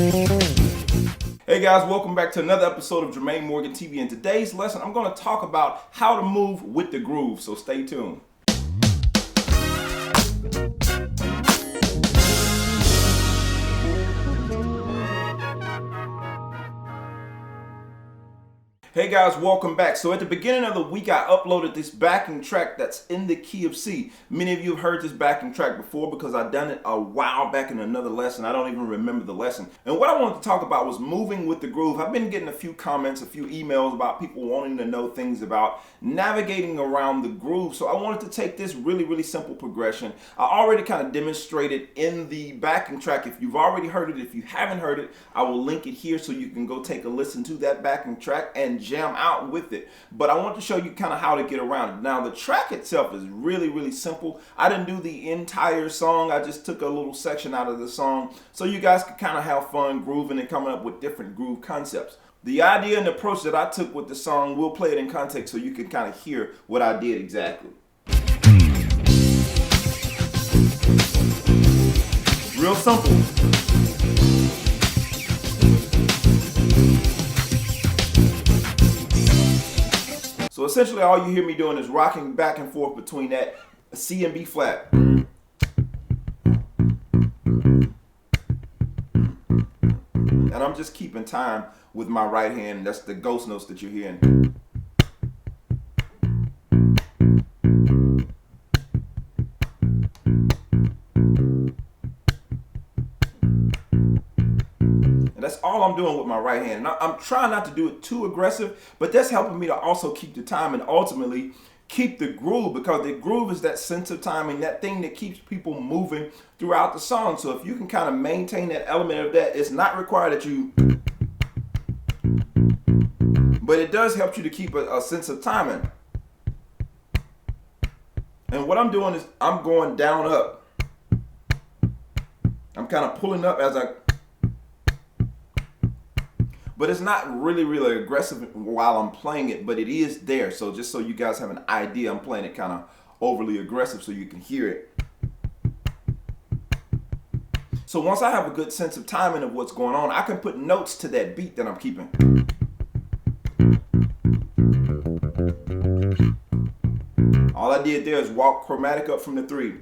Hey guys, welcome back to another episode of Jermaine Morgan TV. In today's lesson, I'm going to talk about how to move with the groove, so stay tuned. Hey guys, welcome back. So at the beginning of the week, I uploaded this backing track that's in the key of C. Many of you have heard this backing track before because I've done it a while back in another lesson. I don't even remember the lesson. And what I wanted to talk about was moving with the groove. I've been getting a few comments, a few emails about people wanting to know things about navigating around the groove. So I wanted to take this really simple progression. I already kind of demonstrated in the backing track. If you've already heard it, if you haven't heard it, I will link it here so you can go take a listen to that backing track and jam out with it. But I want to show you kind of how to get around it. Now the track itself is really simple. I didn't do the entire song. I just took a little section out of the song so you guys could kind of have fun grooving and coming up with different groove concepts. The idea and approach that I took with the song, we'll play it in context so you can kind of hear what I did exactly. Real simple. So essentially all you hear me doing is rocking back and forth between that C and B flat. And I'm just keeping time with my right hand. That's the ghost notes that you're hearing. That's all I'm doing with my right hand. And I'm trying not to do it too aggressive, but that's helping me to also keep the time and ultimately keep the groove, because the groove is that sense of timing, that thing that keeps people moving throughout the song. So if you can kind of maintain that element of that, it's not required that you, but it does help you to keep a sense of timing. And what I'm doing is I'm going down up. I'm kind of pulling up as I, but it's not really aggressive while I'm playing it, but it is there. So just so you guys have an idea, I'm playing it kind of overly aggressive so you can hear it. So once I have a good sense of timing of what's going on, I can put notes to that beat that I'm keeping. All I did there is walk chromatic up from the 3.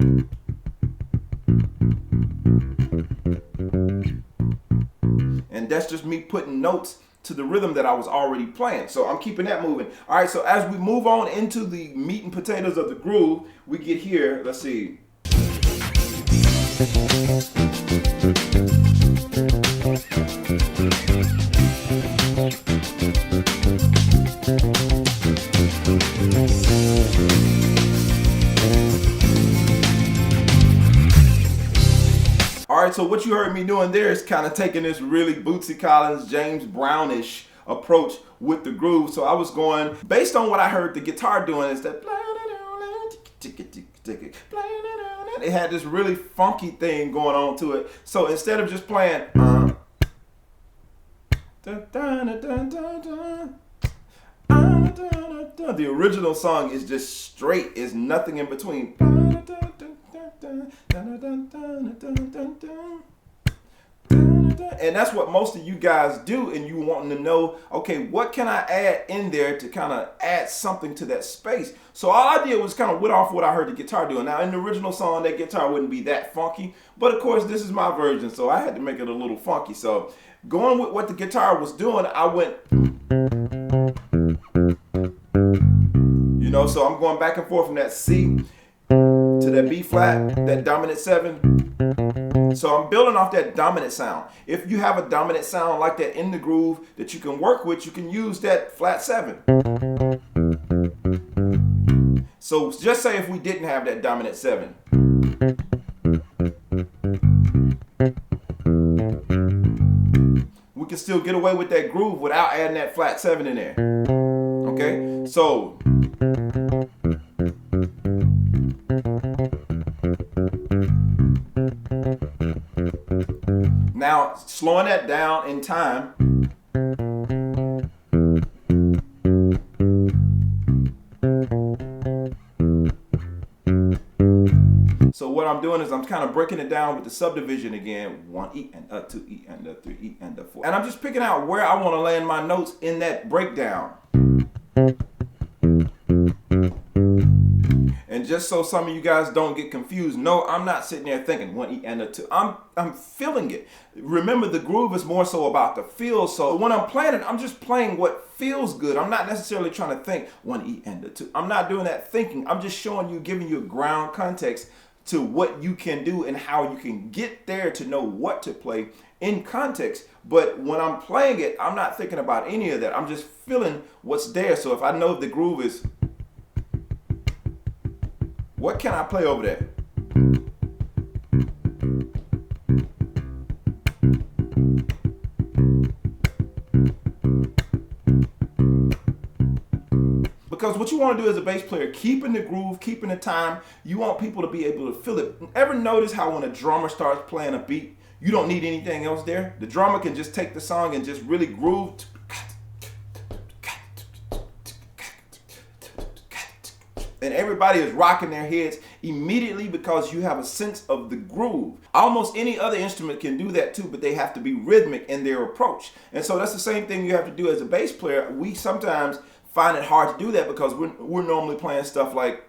And that's just me putting notes to the rhythm that I was already playing. So I'm keeping that moving. All right, so as we move on into the meat and potatoes of the groove, we get here, let's see. All right, so what you heard me doing there is kind of taking this really Bootsy Collins, James Brownish approach with the groove. So I was going, based on what I heard the guitar doing, is that it had this really funky thing going on to it. So instead of just playing the original song is just straight, is nothing in between. And that's what most of you guys do, and you wanting to know, okay, what can I add in there to kind of add something to that space? So all I did was kind of went off what I heard the guitar doing. Now in the original song, that guitar wouldn't be that funky, but of course this is my version, so I had to make it a little funky. So going with what the guitar was doing, I went, so I'm going back and forth from that C to that B flat, that dominant 7. So I'm building off that dominant sound. If you have a dominant sound like that in the groove that you can work with, you can use that flat 7. So just say if we didn't have that dominant 7. We can still get away with that groove without adding that flat 7 in there. Okay, so now slowing that down in time. So what I'm doing is I'm kind of breaking it down with the subdivision again. 1 E and a 2 E and a 3 E and a 4. And I'm just picking out where I want to land my notes in that breakdown. And just so some of you guys don't get confused, no, I'm not sitting there thinking 1 E and a 2. I'm feeling it. Remember, the groove is more so about the feel. So when I'm playing it, I'm just playing what feels good. I'm not necessarily trying to think 1 E and a 2. I'm not doing that thinking. I'm just showing you, giving you a ground context to what you can do and how you can get there to know what to play in context. But when I'm playing it, I'm not thinking about any of that. I'm just feeling what's there. So if I know the groove is, what can I play over there? Because what you want to do as a bass player, keeping the groove, keeping the time, you want people to be able to feel it. Ever notice how when a drummer starts playing a beat, you don't need anything else there? The drummer can just take the song and just really groove. And everybody is rocking their heads immediately because you have a sense of the groove. Almost any other instrument can do that too, but they have to be rhythmic in their approach. And so that's the same thing you have to do as a bass player. We sometimes find it hard to do that because we're normally playing stuff like,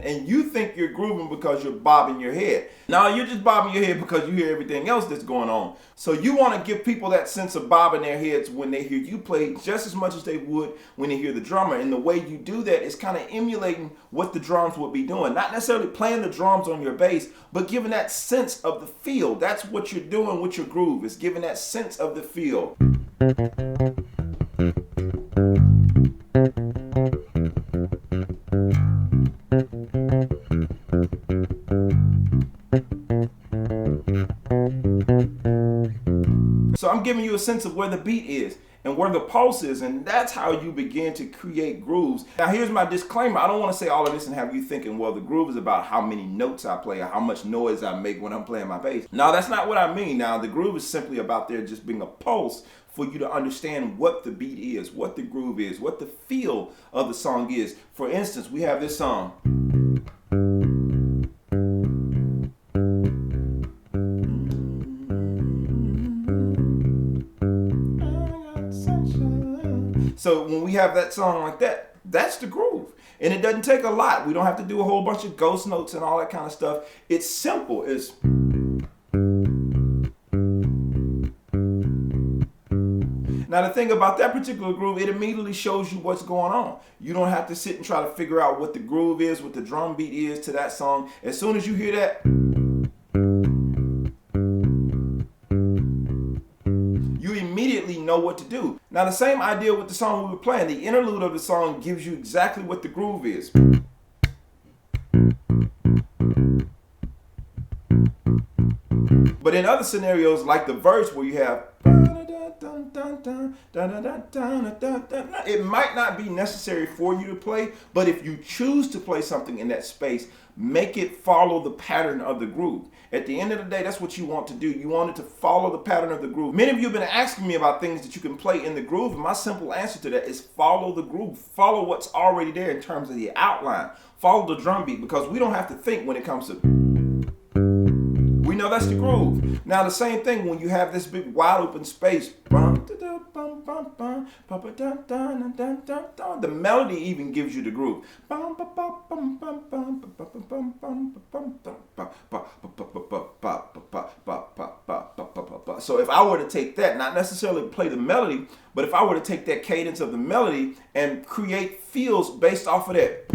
and you think you're grooving because you're bobbing your head. Now you're just bobbing your head because you hear everything else that's going on. So you want to give people that sense of bobbing their heads when they hear you play just as much as they would when they hear the drummer. And the way you do that is kind of emulating what the drums would be doing. Not necessarily playing the drums on your bass, but giving that sense of the feel. That's what you're doing with your groove, is giving that sense of the feel. So I'm giving you a sense of where the beat is and where the pulse is, and that's how you begin to create grooves. Now here's my disclaimer. I don't want to say all of this and have you thinking, well, the groove is about how many notes I play or how much noise I make when I'm playing my bass. No, that's not what I mean. Now the groove is simply about there just being a pulse for you to understand what the beat is, what the groove is, what the feel of the song is. For instance, we have this song. So when we have that song like that, that's the groove. And it doesn't take a lot. We don't have to do a whole bunch of ghost notes and all that kind of stuff. It's simple. It's now the thing about that particular groove, it immediately shows you what's going on. You don't have to sit and try to figure out what the groove is, what the drum beat is to that song. As soon as you hear that, you immediately know what to do. Now the same idea with the song we were playing. The interlude of the song gives you exactly what the groove is. But in other scenarios, like the verse where you have, it might not be necessary for you to play, but if you choose to play something in that space, make it follow the pattern of the groove. At the end of the day, that's what you want to do. You want it to follow the pattern of the groove. Many of you have been asking me about things that you can play in the groove, and my simple answer to that is follow the groove. Follow what's already there in terms of the outline. Follow the drum beat, because we don't have to think when it comes to... We know that's the groove. Now the same thing when you have this big wide open space. The melody even gives you the groove. So if I were to take that, not necessarily play the melody, but if I were to take that cadence of the melody and create feels based off of that.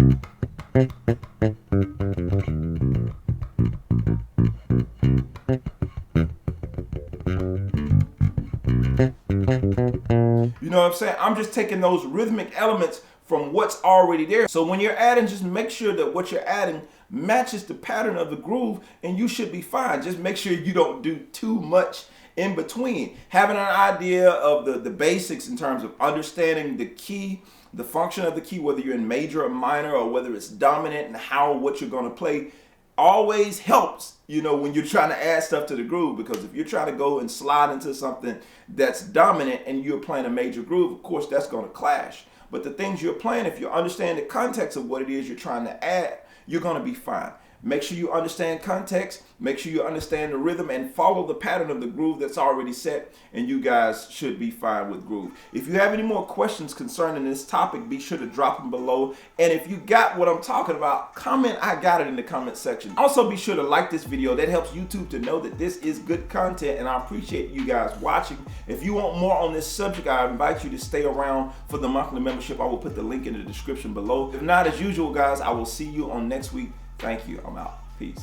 You know what I'm saying? I'm just taking those rhythmic elements from what's already there. So when you're adding, just make sure that what you're adding matches the pattern of the groove, and you should be fine. Just make sure you don't do too much in between. Having an idea of the basics in terms of understanding the key, the function of the key, whether you're in major or minor or whether it's dominant, and what you're going to play. always helps, when you're trying to add stuff to the groove, because if you're trying to go and slide into something that's dominant and you're playing a major groove, of course that's going to clash. But the things you're playing, if you understand the context of what it is you're trying to add, you're going to be fine. Make sure you understand context, make sure you understand the rhythm, and follow the pattern of the groove that's already set, and you guys should be fine with groove. If you have any more questions concerning this topic, be sure to drop them below. And if you got what I'm talking about, comment "I got it" in the comment section. Also, be sure to like this video. That helps YouTube to know that this is good content, and I appreciate you guys watching. If you want more on this subject, I invite you to stay around for the monthly membership. I will put the link in the description below. If not, as usual, guys, I will see you on next week. Thank you. I'm out. Peace.